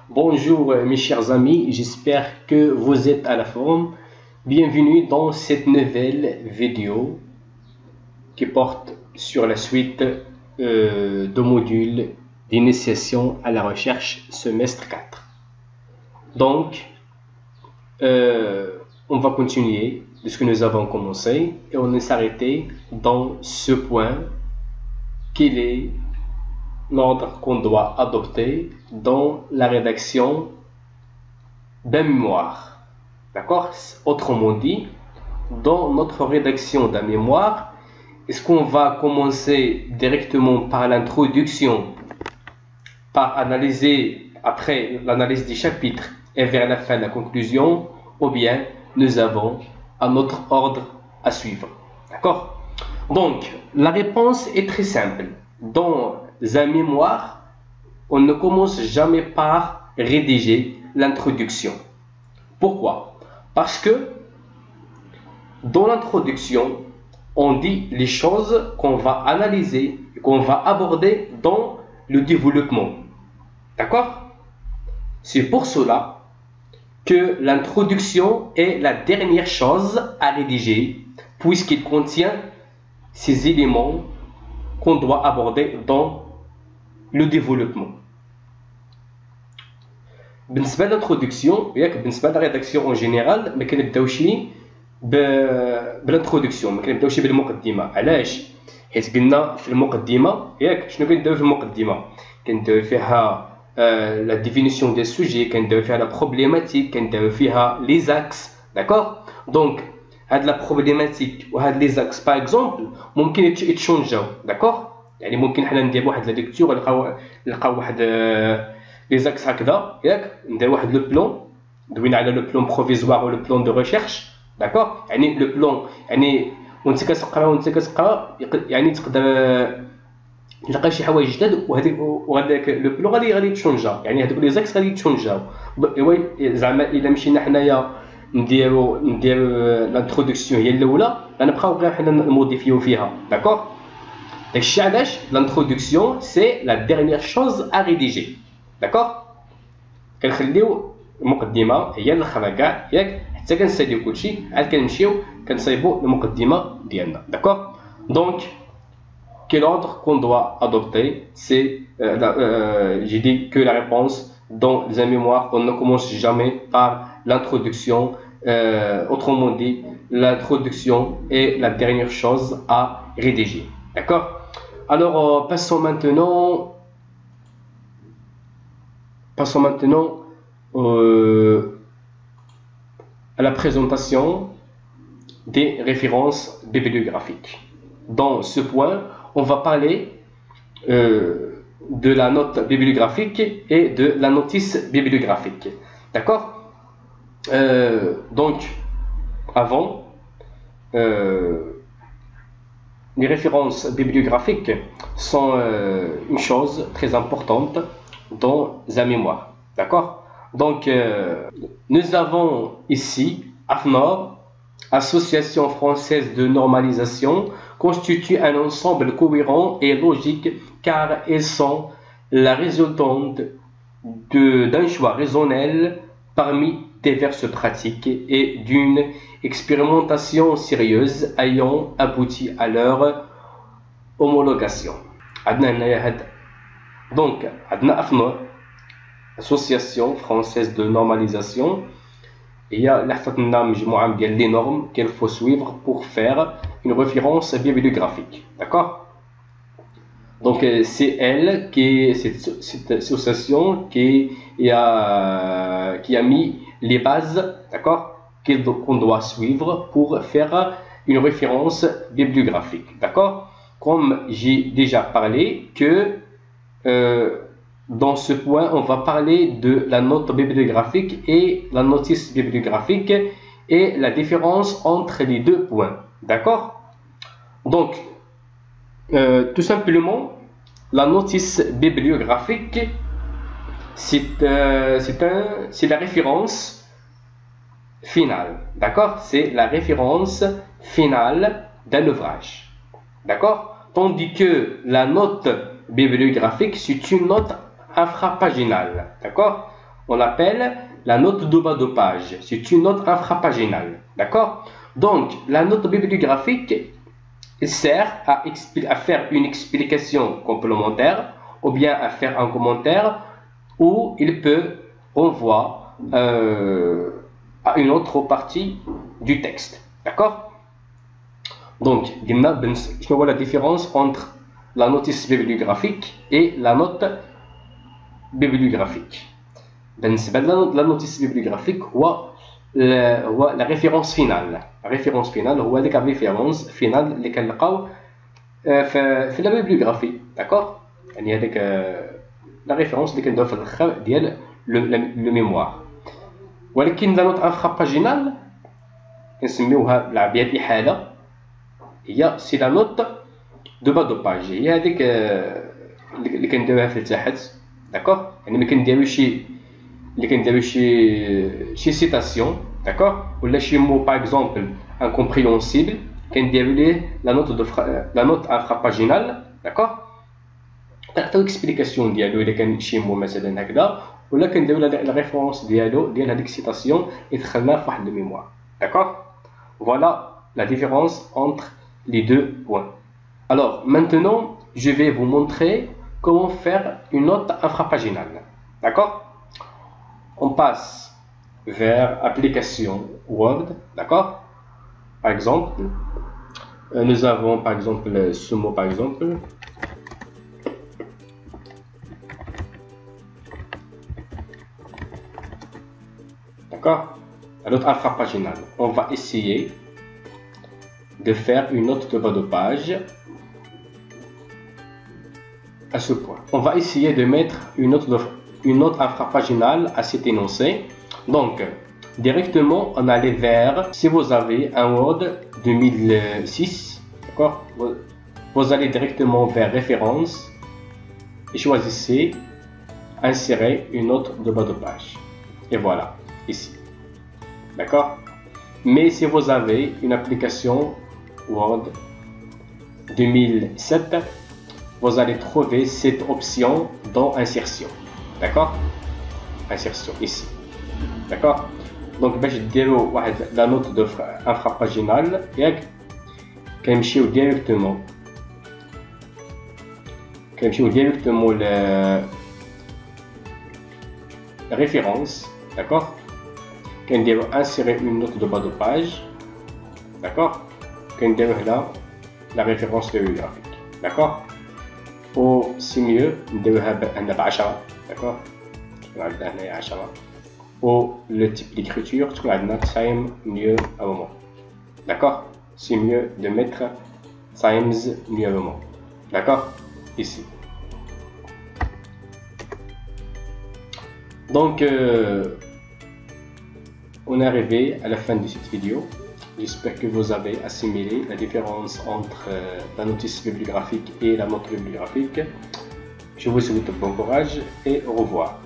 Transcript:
Bonjour mes chers amis, j'espère que vous êtes à la forme. Bienvenue dans cette nouvelle vidéo qui porte sur la suite de modules d'initiation à la recherche semestre 4. Donc, on va continuer de ce que nous avons commencé et on est arrêté dans ce point qu'il est l'ordre qu'on doit adopter dans la rédaction d'un mémoire. D'accord? Autrement dit, dans notre rédaction d'un mémoire, est-ce qu'on va commencer directement par l'introduction, par analyser après l'analyse des chapitres et vers la fin la conclusion, ou bien nous avons un autre ordre à suivre? D'accord? Donc, la réponse est très simple. Dans un mémoire, on ne commence jamais par rédiger l'introduction. Pourquoi? Parce que dans l'introduction, on dit les choses qu'on va analyser, qu'on va aborder dans le développement. D'accord? C'est pour cela que l'introduction est la dernière chose à rédiger, puisqu'il contient ces éléments qu'on doit aborder dans le développement. بالنسبة للانترودكسيون ياك بالنسبة للريداكسيون اون جينيرال ما كنبداوش بالانترودكسيون، ما كنبداوش بالمقدمة. علاش؟ حيت قلنا في المقدمة ياك شنو كنديرو في المقدمة؟ كنديرو فيها لا ديفينيسيون ديال السوجي، كنديرو فيها لا بروبليماتيك، كنديرو فيها لي زاكس. داكور؟ دونك هاد لا بروبليماتيك وهاد لي زاكس باغ اكزومبل ممكن يتشونجاو. داكور؟ يعني ممكن حنا ندير واحد لا ليكتور نلقاو واحد لي زاكس هكذا ياك، ندير واحد لو بلون دوينا على لو بلون بروفيزوار ولو بلون دو ريشيرش. داكور؟ يعني لو بلون يعني وانت كتقرا يعني تقدر تلقى شي حوايج جداد وهذاك لو بلون غادي يتشونجا، يعني هذوك لي زاكس غادي يتشونجاو. زعما الا مشينا حنايا نديرو لانترودكسيون هي الاولى غنبقاو غير حنا نموديفيو فيها. داكور؟ داكشي علاش l'introduction c'est la dernière chose à rédiger. D'accord? كنخليو المقدمة هي الاخرى كاع ياك حتى كنساليو كلشي عاد كنمشيو كنصايبو المقدمة ديالنا. D'accord? Donc quel ordre qu'on doit adopter? C'est j'ai dit que la réponse dans un mémoire on ne commence jamais par l'introduction. Autrement dit, l'introduction est la dernière chose à rédiger. D'accord? Alors, passons maintenant à la présentation des références bibliographiques. Dans ce point, on va parler de la note bibliographique et de la notice bibliographique. D'accord? Donc, avant, les références bibliographiques sont une chose très importante dans un mémoire. D'accord? Donc, nous avons ici AFNOR, Association française de normalisation, constitue un ensemble cohérent et logique car elles sont la résultante d'un choix raisonnel parmi diverses pratiques et d'une expérimentation sérieuse ayant abouti à leur homologation. Donc, AFNOR, Association française de normalisation, il y a les normes qu'il faut suivre pour faire une référence bibliographique. D'accord? Donc, c'est elle, cette association qui a mis les bases, d'accord, qu'on doit suivre pour faire une référence bibliographique. D'accord? Comme j'ai déjà parlé que dans ce point, on va parler de la note bibliographique et la notice bibliographique et la différence entre les deux points. D'accord? Donc, tout simplement, la notice bibliographique, c'est la référence finale. D'accord? C'est la référence finale d'un ouvrage. D'accord? Tandis que la note bibliographique, c'est une note infrapaginale. D'accord? on l'appelle la note de bas de page. C'est une note infrapaginale. D'accord? Donc, la note bibliographique sert à faire une explication complémentaire ou bien à faire un commentaire où il peut renvoyer à une autre partie du texte. D'accord? Donc, je vois la différence entre la notice bibliographique et la note bibliographique. La notice bibliographique هو la référence finale. La référence finale هو la référence finale اللي كنلقاو في la bibliographie. D'accord? يعني هذيك la référence اللي كنديرو في الاخر ديال le mémoire. ولكن la note infrapaginale كنسميوها بالعربية الإحالة هي سي لا نوت دو با دو باج. هي هذيك اللي كنديروها في التحت. داكوغ؟ يعني ملي كنديرو شي سيتاسيون داكوغ ولا شي مو باغ اكزومبل انكومبريهونسيبل كنديرو ليه لا نوت انفراباجينال. داكوغ؟ كنعطيو اكسبليكاسيون ديالو الا كان شي مو مثلا هكذا ولا كنديرو لا ريفيرونس ديال هذيك السيتاسيون اللي دخلناها في واحد الميموار. داكوغ؟ فوالا la différence entre les deux points. Alors maintenant, je vais vous montrer comment faire une note infrapaginale. D'accord? On passe vers application Word. D'accord? Par exemple, nous avons par exemple ce mot par exemple. D'accord? La note infrapaginale. On va essayer de faire une note de bas de page à ce point. On va essayer de mettre une note infrapaginale à cet énoncé. Donc, directement, on allait vers, si vous avez un Word 2006, d'accord, vous allez directement vers référence et choisissez insérer une note de bas de page. Et voilà, ici. D'accord? Mais si vous avez une application Word 2007, vous allez trouver cette option dans insertion. D'accord? Insertion ici. D'accord? Donc, je vais la note infrapaginale et كنمشيو directement la référence. D'accord? كنديرو insérer une note de bas de page. D'accord? كنديرو هنا la référence bibliographique. D'accord? ou c'est mieux نديروها هنا ب 10. d'accord تكون عندنا هنايا 10 ou le type d'écriture تكون عندنا time mieux à moment. d'accord c'est mieux de mettre times mieux à moment. d'accord ici. Donc on est arrivé à la fin de cette vidéo. J'espère que vous avez assimilé la différence entre la notice bibliographique et la note bibliographique. Je vous souhaite bon courage et au revoir.